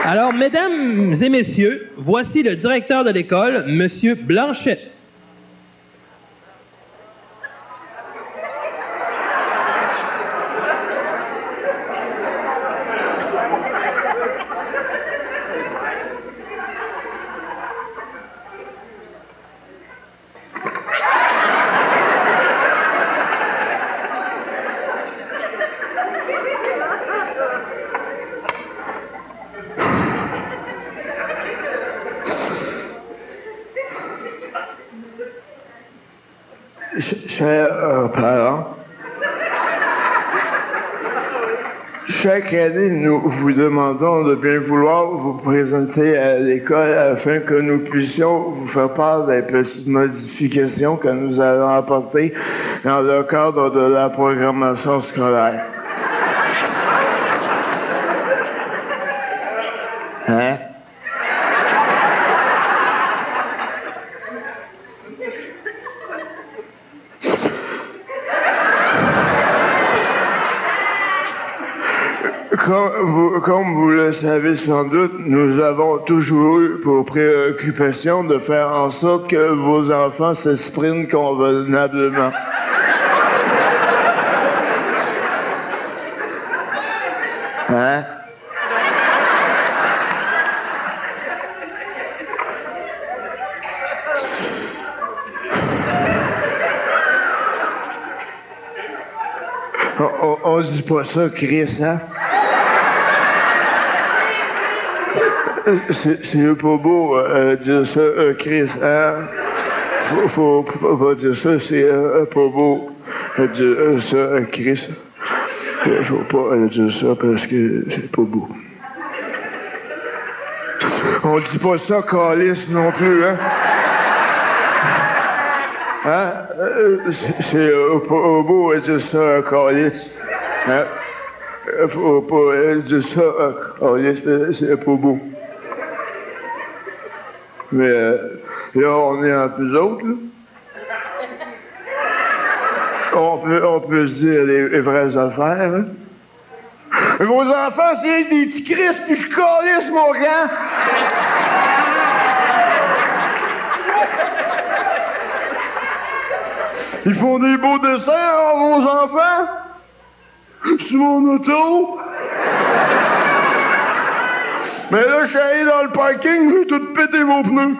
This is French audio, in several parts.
Alors, mesdames et messieurs, voici le directeur de l'école, Monsieur Blanchette. Chers parents, chaque année, nous vous demandons de bien vouloir vous présenter à l'école afin que nous puissions vous faire part des petites modifications que nous allons apporter dans le cadre de la programmation scolaire. Hein? Comme vous le savez sans doute, nous avons toujours eu pour préoccupation de faire en sorte que vos enfants s'expriment convenablement. Hein? On dit pas ça, Chris, hein? C'est pas beau dire ça, Chris, hein? Faut pas dire ça, c'est pas beau dire ça, Chris. Faut pas dire ça parce que c'est pas beau. On dit pas ça, Calice, non plus, hein? Hein? C'est pas beau dire ça, Calice. Hein? Faut pas dire ça, Calice, c'est pas beau. Mais là, on est entre nous autres, là. On peut se dire les vraies affaires, hein? Vos enfants, c'est des petits Christ, puis je calisse, mon gars! Ils font des beaux dessins, hein, vos enfants? Sur mon auto? Mais là, je suis allé dans le parking, j'ai tout pété mon pneu.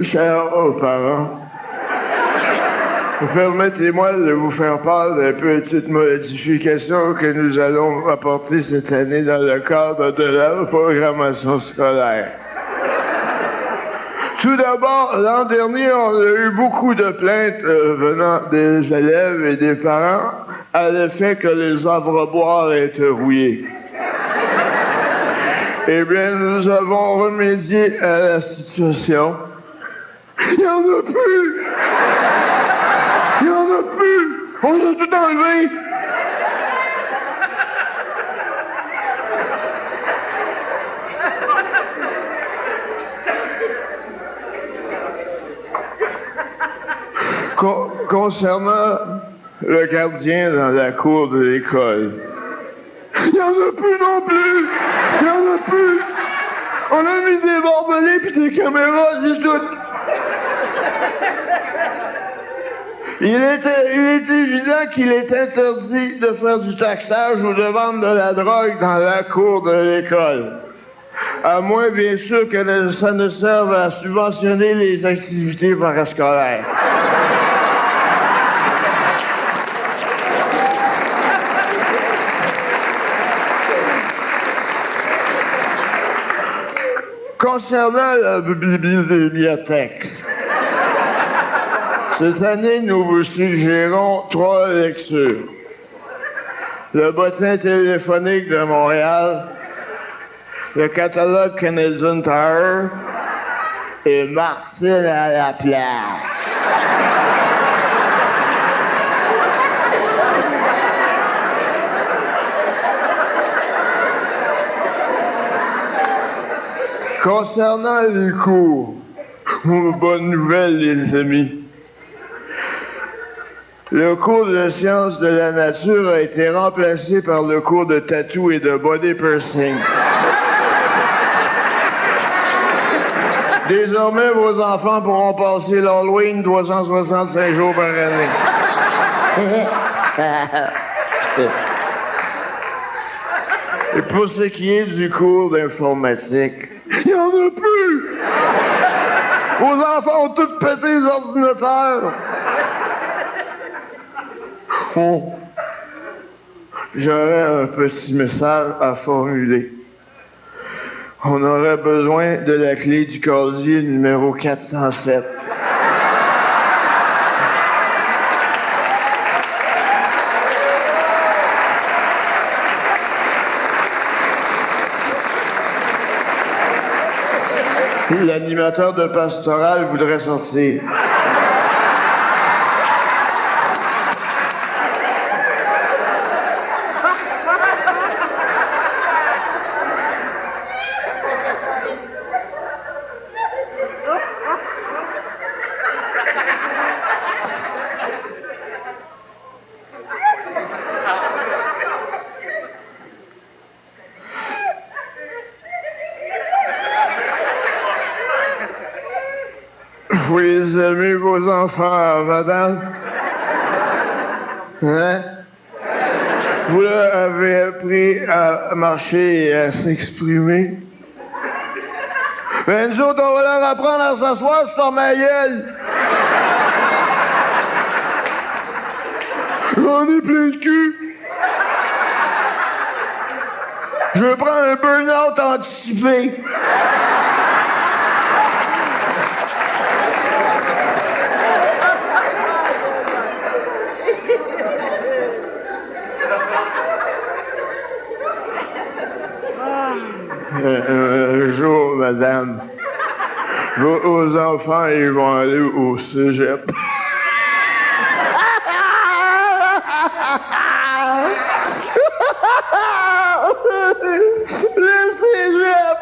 Chers parents, permettez-moi de vous faire part des petites modifications que nous allons apporter cette année dans le cadre de la programmation scolaire. Tout d'abord, l'an dernier, on a eu beaucoup de plaintes venant des élèves et des parents à l'effet que les abreuvoirs étaient rouillés. Eh bien, nous avons remédié à la situation. Il n'y en a plus! Il n'y en a plus! On a tout enlevé! Concernant le gardien dans la cour de l'école, il n'y en a plus non plus! Il n'y en a plus! On a mis des barbelés puis des caméras, c'est tout! Il est évident qu'il est interdit de faire du taxage ou de vendre de la drogue dans la cour de l'école. À moins, bien sûr, que ça ne serve à subventionner les activités parascolaires. Concernant la bibliothèque, cette année, nous vous suggérons 3 lectures. Le bottin téléphonique de Montréal, le catalogue Canadian Tire et Marcel à la plage. Concernant les cours, bonne nouvelle, les amis. Le cours de sciences de la nature a été remplacé par le cours de tattoo et de body piercing. Désormais, vos enfants pourront passer l'Halloween 365 jours par année. Et pour ce qui est du cours d'informatique, il n'y en a plus! Vos enfants ont tous pété les ordinateurs! J'aurais un petit message à formuler. On aurait besoin de la clé du casier numéro 407. L'animateur de pastoral voudrait sortir. Vous les aimez, vos enfants, madame? Hein? Vous leur avez appris à marcher et à s'exprimer? Ben, nous autres, on va leur apprendre à s'asseoir sur ma gueule. J'en ai plein le cul. Je prends un burn-out anticipé. Un jour, madame, vos enfants, ils vont aller au cégep. Le cégep!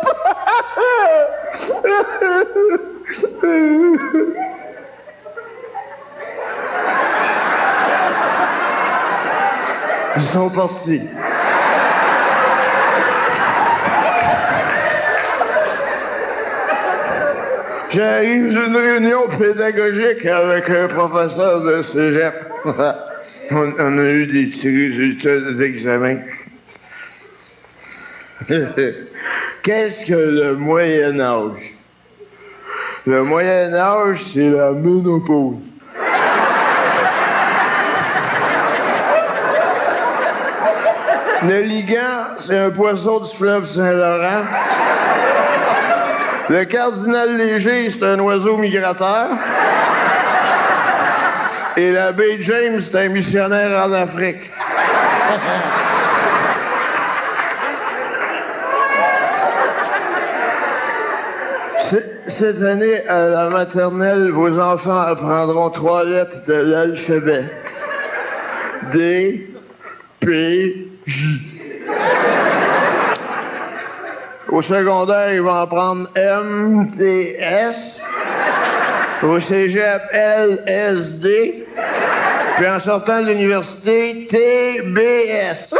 Ils sont partis. J'arrive d'une réunion pédagogique avec un professeur de cégep. On a eu des petits résultats d'examen. Qu'est-ce que le Moyen Âge? Le Moyen Âge, c'est la ménopause. Le ligand, c'est un poisson du fleuve Saint-Laurent. Le cardinal léger, c'est un oiseau migrateur. Et l'abbé James, c'est un missionnaire en Afrique. Cette année, à la maternelle, vos enfants apprendront 3 lettres de l'alphabet. D, P, J. Au secondaire, ils vont apprendre M, T, S. Au cégep, L, S, D. Puis en sortant de l'université, T, B, S.